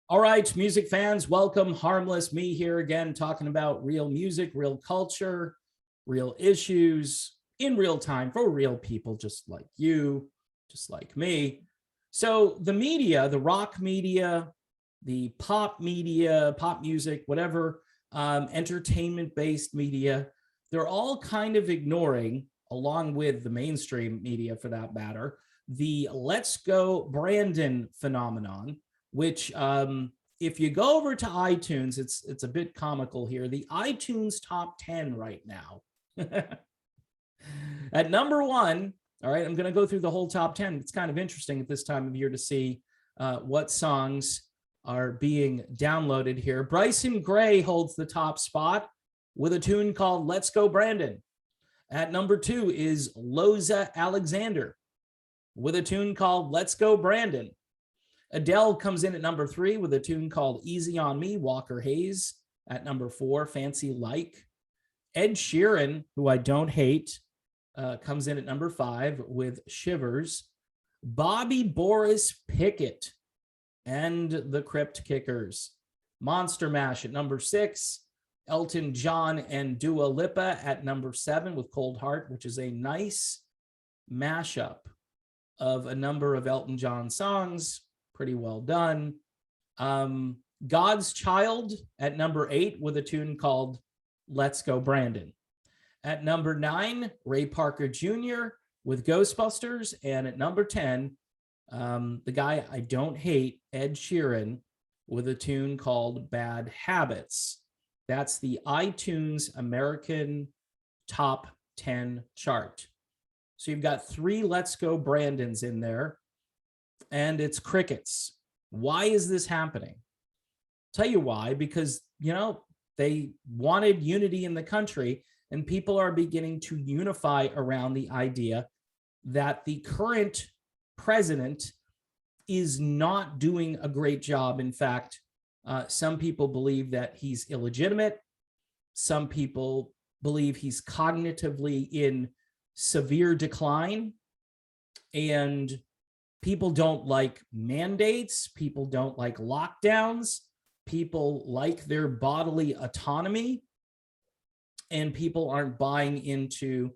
All right, music fans, welcome. Harmless me here again, talking about real music, real culture, real issues in real time for real people just like you, just like me. So, the media, the rock media, the pop media, pop music, whatever, entertainment based media, they're all kind of ignoring, along with the mainstream media for that matter, the Let's Go Brandon phenomenon, which if you go over to iTunes, it's a bit comical here. The iTunes top 10 right now. At number one, all right, I'm going to go through the whole top 10. It's kind of interesting at this time of year to see what songs are being downloaded here. Bryson Gray holds the top spot with a tune called Let's Go Brandon. At number two is Loza Alexander with a tune called Let's Go Brandon. Adele comes in at number three with a tune called Easy on Me, Walker Hayes. At number four, Fancy Like. Ed Sheeran, who I don't hate, comes in at number five with Shivers. Bobby Boris Pickett and the Crypt Kickers. Monster Mash at number six. Elton John and Dua Lipa at number seven with Cold Heart, which is a nice mashup of a number of Elton John songs. Pretty well done. God's Child at number eight with a tune called Let's Go Brandon. At number nine, Ray Parker Jr. with Ghostbusters. And at number 10, the guy I don't hate, Ed Sheeran, with a tune called Bad Habits. That's the iTunes American Top 10 chart. So you've got three Let's Go Brandons in there, and it's crickets. Why is this happening? Tell you why, because, they wanted unity in the country, and people are beginning to unify around the idea that the current president is not doing a great job. In fact, some people believe that he's illegitimate. Some people believe he's cognitively in severe decline. And people don't like mandates. People don't like lockdowns. People like their bodily autonomy. And people aren't buying into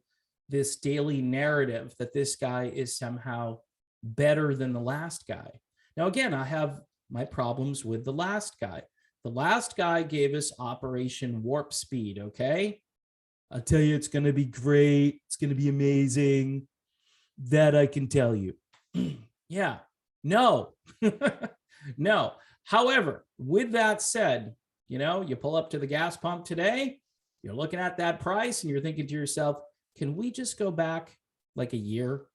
this daily narrative that this guy is somehow better than the last guy. Now, again, I have my problems with the last guy. The last guy gave us Operation Warp Speed, okay? I'll tell you, it's going to be great. It's going to be amazing. That I can tell you. Yeah, no, no. However, with that said, you pull up to the gas pump today, you're looking at that price and you're thinking to yourself, can we just go back like a year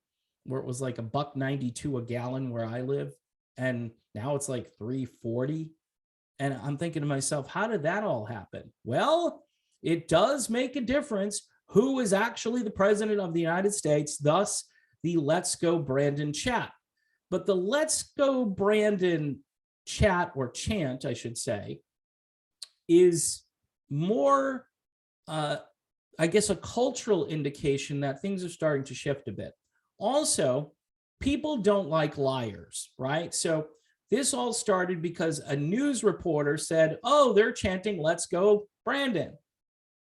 where it was like $1.92 a gallon where I live? And now it's like $3.40. And I'm thinking to myself, how did that all happen? Well, it does make a difference who is actually the president of the United States, thus the Let's Go Brandon chat. But the Let's Go Brandon chat, or chant, I should say, is more, I guess, a cultural indication that things are starting to shift a bit. Also, people don't like liars, right? So this all started because a news reporter said, oh, they're chanting Let's Go Brandon.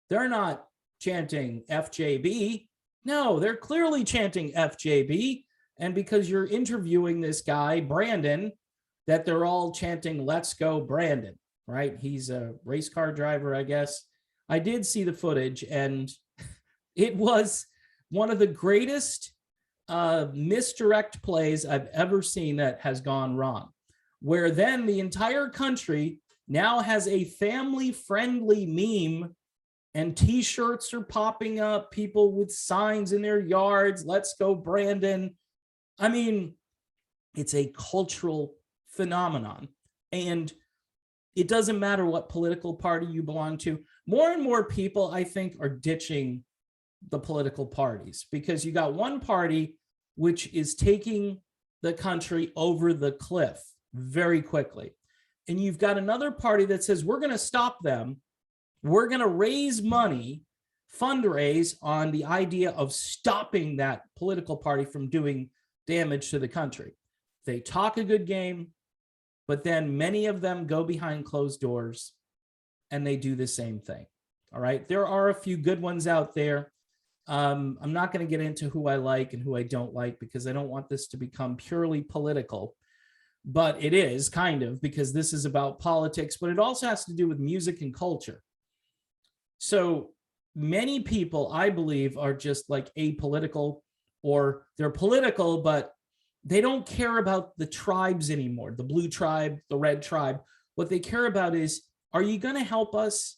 They're not chanting FJB. No, they're clearly chanting FJB. And because you're interviewing this guy, Brandon, that they're all chanting Let's Go Brandon, right? He's a race car driver, I guess. I did see the footage, and it was one of the greatest misdirect plays I've ever seen that has gone wrong, where then the entire country now has a family-friendly meme, and t-shirts are popping up, people with signs in their yards, Let's Go Brandon. I mean, it's a cultural phenomenon, and it doesn't matter what political party you belong to. More and more people, I think, are ditching the political parties, because you got one party which is taking the country over the cliff very quickly, and you've got another party that says, we're going to stop them. We're going to raise money, fundraise on the idea of stopping that political party from doing damage to the country. They talk a good game, but then many of them go behind closed doors and they do the same thing. All right. There are a few good ones out there. I'm not going to get into who I like and who I don't like because I don't want this to become purely political, but it is kind of, because this is about politics, but it also has to do with music and culture. So many people, I believe, are just like apolitical, or they're political, but they don't care about the tribes anymore, the blue tribe, the red tribe. What they care about is, are you going to help us?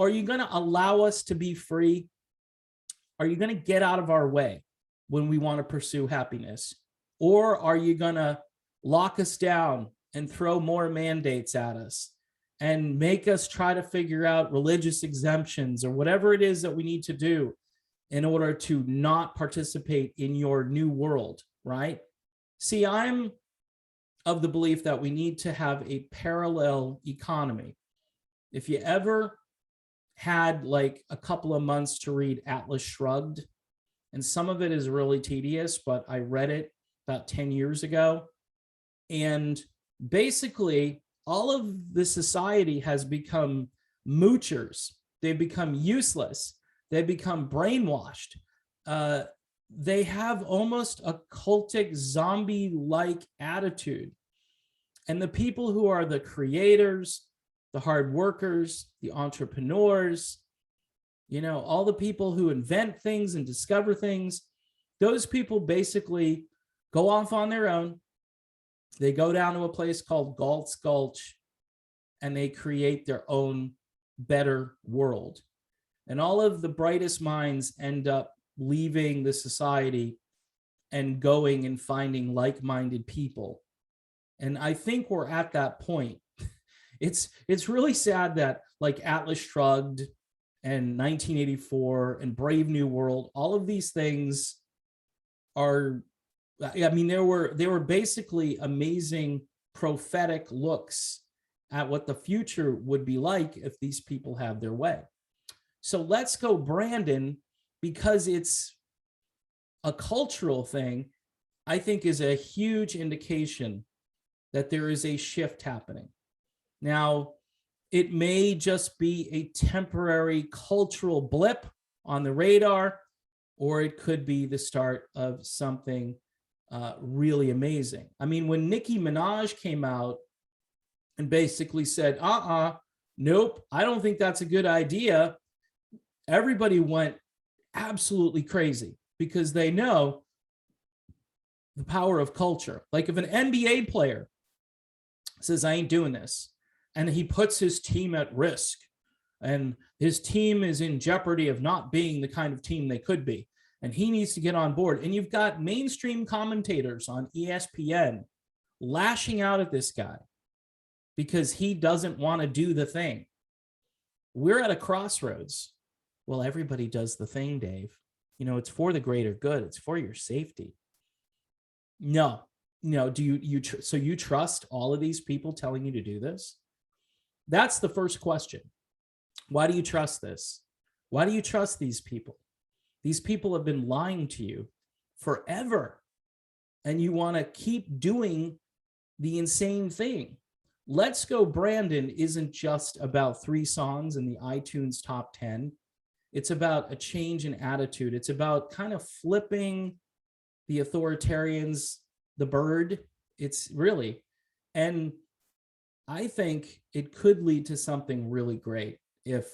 Are you going to allow us to be free? Are you going to get out of our way when we want to pursue happiness? Or are you going to lock us down and throw more mandates at us and make us try to figure out religious exemptions or whatever it is that we need to do in order to not participate in your new world, right? See, I'm of the belief that we need to have a parallel economy. If you ever had like a couple of months to read Atlas Shrugged, and some of it is really tedious, but I read it about 10 years ago. And basically, all of the society has become moochers. They've become useless. They've become brainwashed. They have almost a cultic zombie-like attitude. And the people who are the creators, the hard workers, the entrepreneurs, you know, all the people who invent things and discover things, those people basically go off on their own. They go down to a place called Galtz Gulch and they create their own better world. And all of the brightest minds end up leaving the society and going and finding like-minded people. And I think we're at that point. It's really sad that like Atlas Shrugged and 1984 and Brave New World, all of these things are, I mean, they were basically amazing prophetic looks at what the future would be like if these people have their way. So Let's Go Brandon, because it's a cultural thing, I think is a huge indication that there is a shift happening. Now, it may just be a temporary cultural blip on the radar, or it could be the start of something really amazing. I mean, when Nicki Minaj came out and basically said, nope, I don't think that's a good idea, everybody went absolutely crazy because they know the power of culture. Like if an NBA player says, I ain't doing this, and he puts his team at risk, and his team is in jeopardy of not being the kind of team they could be, and he needs to get on board. And you've got mainstream commentators on ESPN lashing out at this guy because he doesn't want to do the thing. We're at a crossroads. Well, everybody does the thing, Dave. You know, it's for the greater good. It's for your safety. No, do you trust all of these people telling you to do this? That's the first question. Why do you trust this? Why do you trust these people? These people have been lying to you forever, and you want to keep doing the insane thing. Let's Go Brandon isn't just about 3 songs in the iTunes top 10. It's about a change in attitude. It's about kind of flipping the authoritarians, the bird. It's really, and I think it could lead to something really great if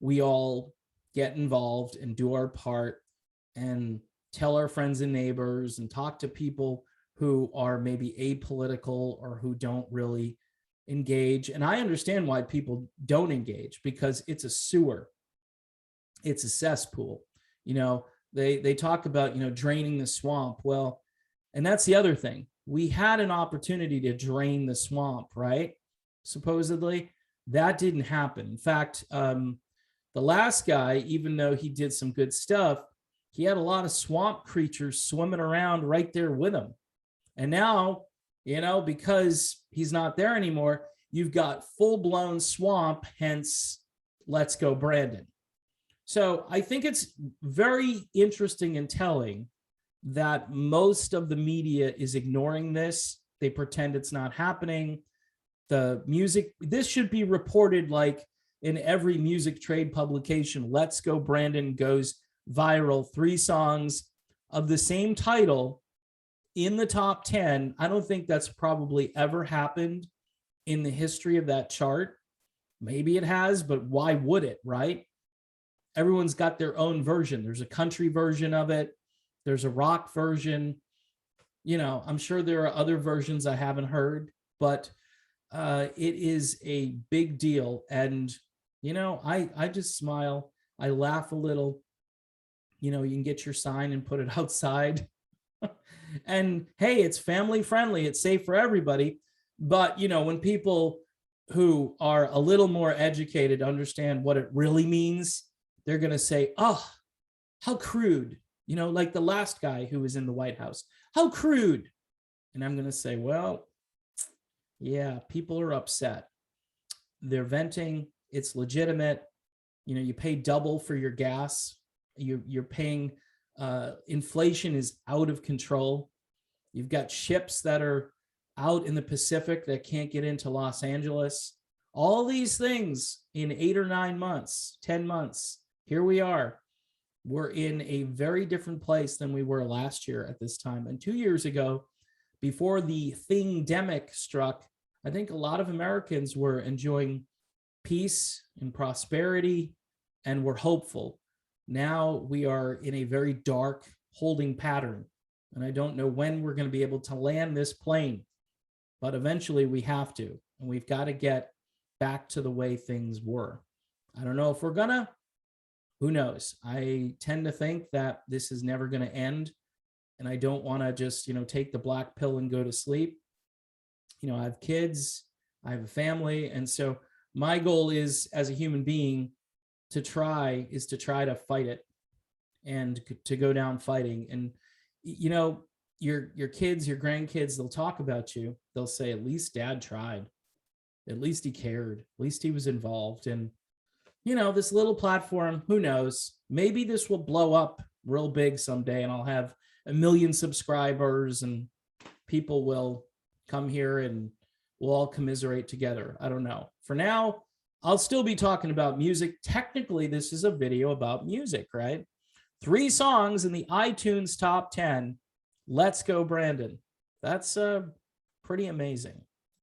we all get involved and do our part and tell our friends and neighbors and talk to people who are maybe apolitical or who don't really engage. And I understand why people don't engage, because it's a sewer. It's a cesspool. You know, they talk about, you know, draining the swamp. Well, and that's the other thing. We had an opportunity to drain the swamp, right? Supposedly, that didn't happen. In fact, the last guy, even though he did some good stuff, he had a lot of swamp creatures swimming around right there with him. And now, you know, because he's not there anymore, you've got full-blown swamp, hence Let's Go Brandon. So I think it's very interesting and telling that most of the media is ignoring this They pretend it's not happening. The music, this should be reported like in every music trade publication. Let's Go Brandon goes viral. 3 songs of the same title in the top 10. I don't think that's probably ever happened in the history of that chart. Maybe it has, but why would it, right? Everyone's got their own version. There's a country version of it. There's a rock version. You know, I'm sure there are other versions I haven't heard, but it is a big deal. And, you know, I just smile. I laugh a little. You know, you can get your sign and put it outside. And hey, it's family friendly. It's safe for everybody. But, you know, when people who are a little more educated understand what it really means, they're going to say, oh, how crude, you know, like the last guy who was in the White House, how crude. And I'm going to say, well, yeah, people are upset. They're venting. It's legitimate. You know, you pay double for your gas. You're paying, inflation is out of control. You've got ships that are out in the Pacific that can't get into Los Angeles. All these things in 8 or 9 months, 10 months. Here we are. We're in a very different place than we were last year at this time. And 2 years ago, before the thing-demic struck, I think a lot of Americans were enjoying peace and prosperity and were hopeful. Now we are in a very dark holding pattern. And I don't know when we're going to be able to land this plane, but eventually we have to. And we've got to get back to the way things were. I don't know if we're gonna. Who knows? I tend to think that this is never going to end. And I don't want to just, you know, take the black pill and go to sleep. You know, I have kids, I have a family. And so my goal is, as a human being, to try to fight it and to go down fighting. And, you know, your kids, your grandkids, they'll talk about you. They'll say, at least dad tried. At least he cared. At least he was involved. And, you know, this little platform, who knows, maybe this will blow up real big someday and I'll have 1 million subscribers and people will come here and we'll all commiserate together. I don't know. For now, I'll still be talking about music. Technically, this is a video about music, right? 3 songs in the iTunes top 10. Let's Go Brandon. That's pretty amazing.